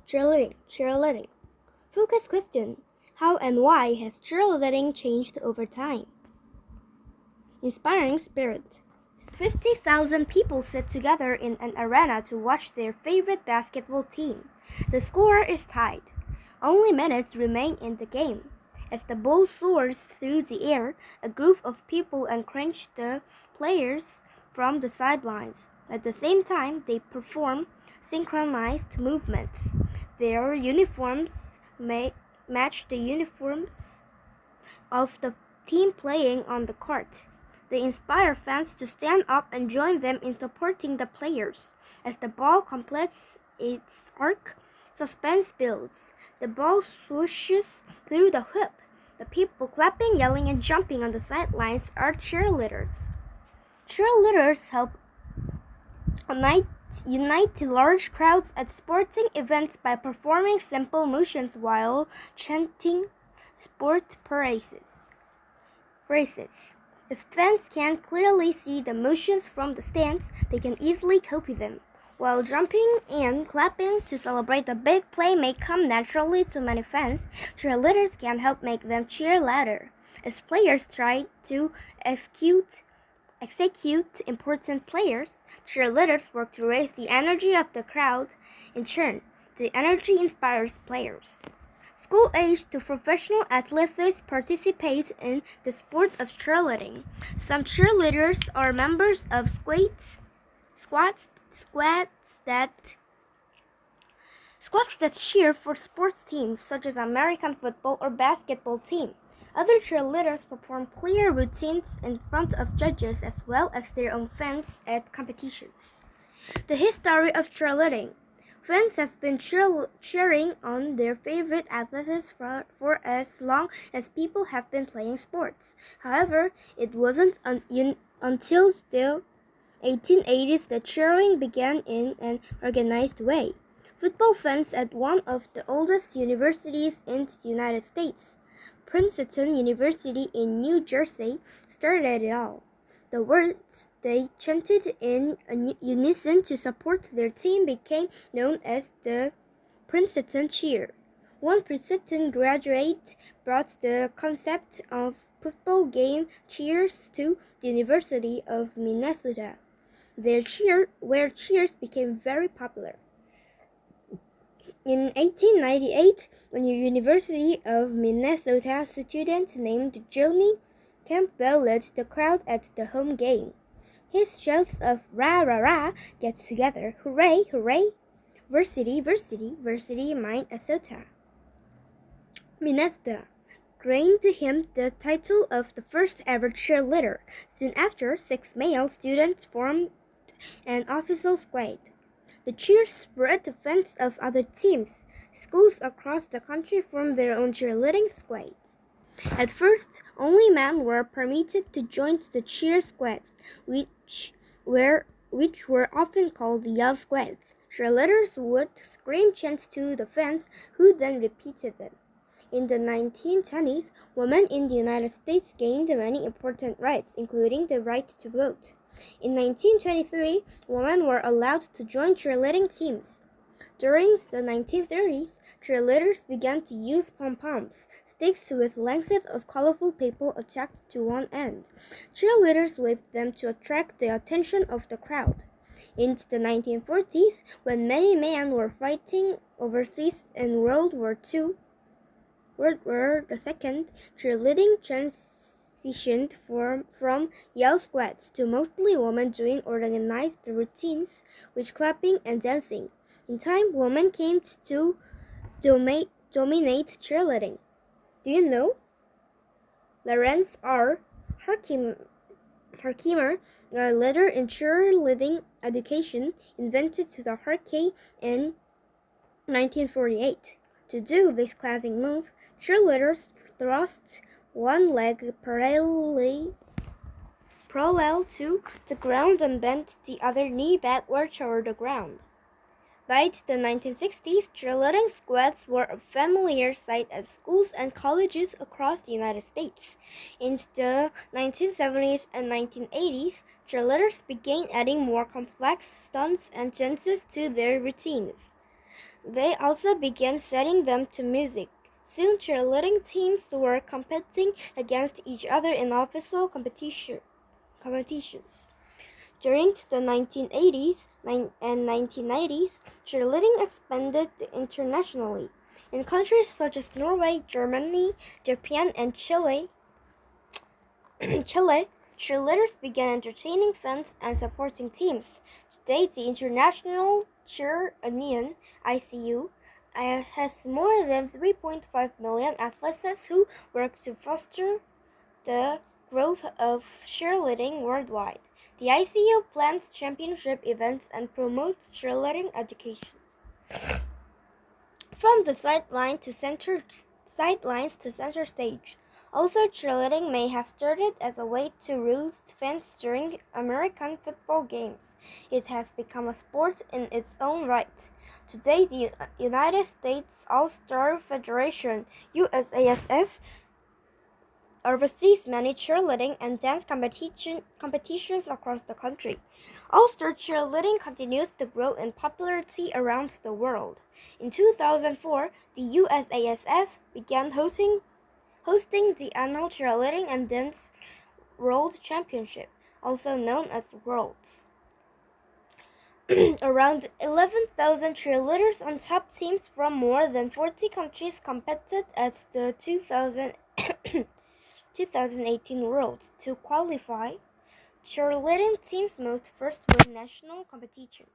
Cheerleading. Focus question. How and why has cheerleading changed over time? Inspiring spirit. 50,000 people sit together in an arena to watch their favorite basketball team. The score is tied. Only minutes remain in the game. As the ball soars through the air, a group of people encourage the players from the sidelines. At the same time, they perform synchronized movements. Their uniforms match the uniforms of the team playing on the court. They inspire fans to stand up and join them in supporting the players. As the ball completes its arc, suspense builds. The ball swooshes through the hoop. The people clapping, yelling, and jumping on the sidelines are cheerleaders. Cheerleaders help unite large crowds at sporting events by performing simple motions while chanting sport phrases. If fans can't clearly see the motions from the stands, they can easily copy them. While jumping and clapping to celebrate a big play may come naturally to many fans, cheerleaders can help make them cheer louder. As players try to execute important players, cheerleaders work to raise the energy of the crowd. In turn, the energy inspires players. School-age to professional athletes participate in the sport of cheerleading. Some cheerleaders are members of squads that cheer for sports teams such as American football or basketball team. Other cheerleaders perform clear routines in front of judges as well as their own fans at competitions. The history of cheerleading. Fans have been cheering on their favorite athletes for as long as people have been playing sports. However, it wasn't until the 1880s that cheering began in an organized way. Football fans at one of the oldest universities in the United States, Princeton University in New Jersey, started it all. The words they chanted in unison to support their team became known as the Princeton Cheer. One Princeton graduate brought the concept of football game cheers to the University of Minnesota, where cheers became very popular. In 1898, a University of Minnesota student named Johnny Campbell led the crowd at the home game. His shouts of "Rah, rah, rah, get together, hooray, hooray, Varsity, varsity, varsity, Minnesota," gained him the title of the first ever cheerleader. Soon after, 6 male students formed an official squad. The cheers spread to fans of other teams. Schools across the country formed their own cheerleading squads. At first, only men were permitted to join the cheer squads, which were often called yell squads. Cheerleaders would scream chants to the fans, who then repeated them. In the 1920s, women in the United States gained many important rights, including the right to vote. In 1923, women were allowed to join cheerleading teams. During the 1930s, cheerleaders began to use pom-poms, sticks with lengths of colorful paper attached to one end. Cheerleaders waved them to attract the attention of the crowd. In the 1940s, when many men were fighting overseas in World War II, cheerleading transitioned from yell squads to mostly women doing organized routines with clapping and dancing. In time, women came to dominate cheerleading. Do you know? Lawrence R. Herkimer, a leader in cheerleading education, invented the Harkey in 1948. To do this classic move, cheerleaders thrust one leg parallel to the ground and bent the other knee backward toward the ground. By the 1960s, cheerleading squads were a familiar sight at schools and colleges across the United States. In the 1970s and 1980s, cheerleaders began adding more complex stunts and dances to their routines. They also began setting them to music. Soon, cheerleading teams were competing against each other in official competitions. During the 1980s and 1990s, cheerleading expanded internationally. In countries such as Norway, Germany, Japan, and Chile, cheerleaders began entertaining fans and supporting teams. Today, the International Cheer Union (ICU) has more than 3.5 million athletes who work to foster the growth of cheerleading worldwide. The ICU plans championship events and promotes cheerleading education. From the sidelines to center stage. Although cheerleading may have started as a way to rouse fans during American football games, it has become a sport in its own right. Today, the United States All-Star Federation (USASF) oversees many cheerleading and dance competitions across the country. All-star cheerleading continues to grow in popularity around the world. In 2004, the USASF began hosting the annual Cheerleading and Dance World Championship, also known as Worlds. Around 11,000 cheerleaders on top teams from more than 40 countries competed at the 2018 Worlds. To qualify, cheerleading teams must first win national competitions.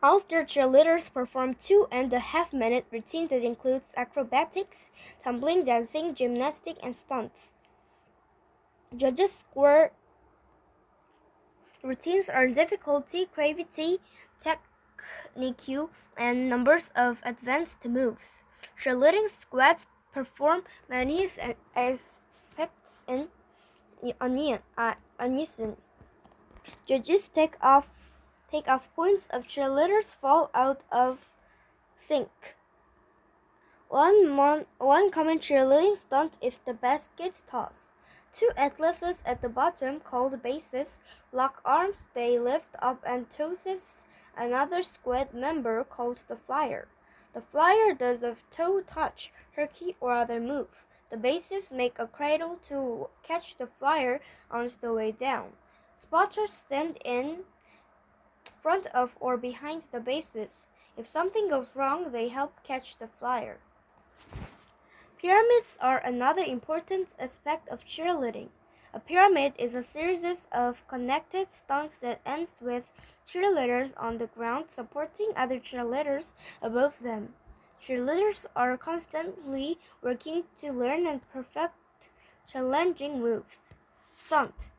All-star cheerleaders perform 2.5-minute routines that include acrobatics, tumbling, dancing, gymnastics, and stunts. Judges score routines are difficulty, gravity, technique, and numbers of advanced moves. Cheerleading squads perform many aspects in unison. Judges take off points if cheerleaders fall out of sync. One common cheerleading stunt is the basket toss. Two athletes at the bottom, called bases, lock arms. They lift up and tosses another squad member, called the flyer. The flyer does a toe touch, herky, or other move. The bases make a cradle to catch the flyer on the way down. Spotters stand in front of or behind the bases. If something goes wrong, they help catch the flyer. Pyramids are another important aspect of cheerleading. A pyramid is a series of connected stunts that ends with cheerleaders on the ground supporting other cheerleaders above them. Cheerleaders are constantly working to learn and perfect challenging moves. Stunt.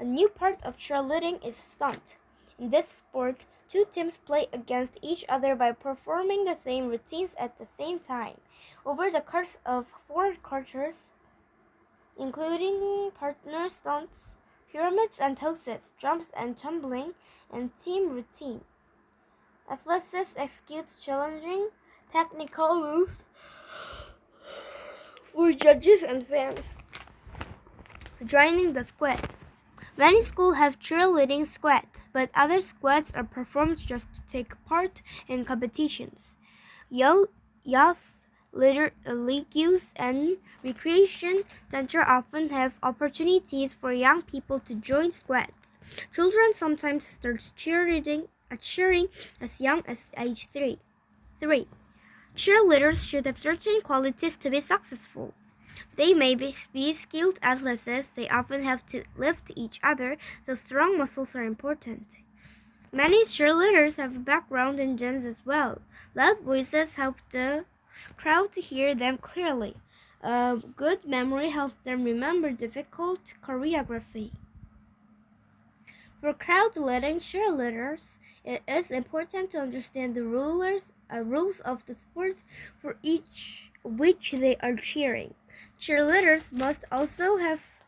A new part of cheerleading is stunt. In this sport, two teams play against each other by performing the same routines at the same time. Over the course of 4 quarters, including partner stunts, pyramids and tosses, jumps and tumbling, and team routine, athletes execute challenging technical moves for judges and fans. Joining the squad. Many schools have cheerleading squads, but other squads are performed just to take part in competitions. Youth leagues and recreation centers often have opportunities for young people to join squads. Children sometimes start cheering as young as age 3. 3. Cheerleaders should have certain qualities to be successful. They may be skilled athletes. They often have to lift each other, so strong muscles are important. Many cheerleaders have a background in dance as well. Loud voices help the crowd to hear them clearly. Good memory helps them remember difficult choreography. For crowd-leading cheerleaders, it is important to understand the rules of the sport for which they are cheering. Cheerleaders must also have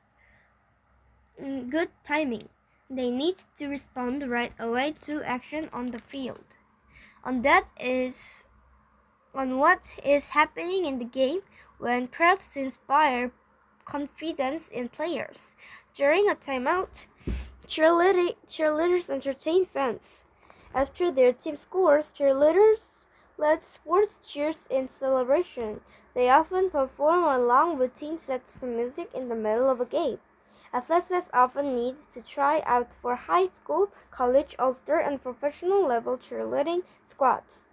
good timing. They need to respond right away to action on the field. On what is happening in the game when crowds inspire confidence in players. During a timeout, cheerleaders entertain fans. After their team scores, cheerleaders lead sports cheers in celebration. They often perform a long routine set to music in the middle of a game. Athletes often need to try out for high school, college, all-star, and professional level cheerleading squads.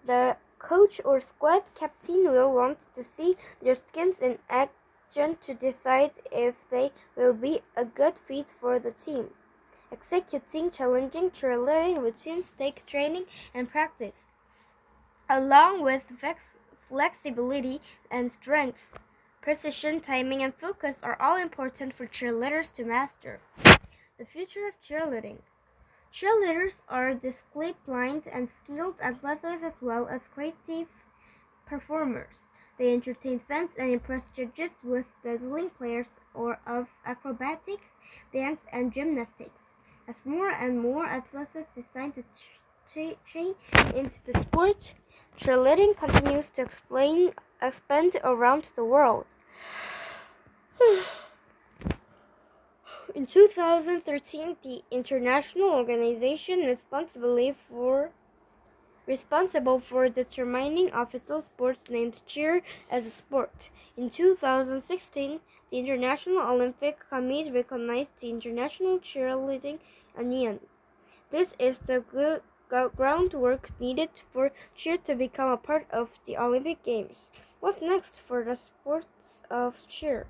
The coach or squad captain will want to see their skills in action to decide if they will be a good fit for the team. Executing challenging cheerleading routines take training and practice, along with flexibility and strength. Precision, timing, and focus are all important for cheerleaders to master. The future of cheerleading. Cheerleaders are disciplined and skilled athletes as well as creative performers. They entertain fans and impress judges with dazzling players of acrobatics, dance, and gymnastics. As more and more athletes decide to change into the sport, cheerleading continues to expand around the world. In 2013, the international organization responsible for determining official sports named cheer as a sport. In 2016, the International Olympic Committee recognized the International Cheerleading Union. This is the groundwork needed for cheer to become a part of the Olympic Games. What's next for the sports of cheer?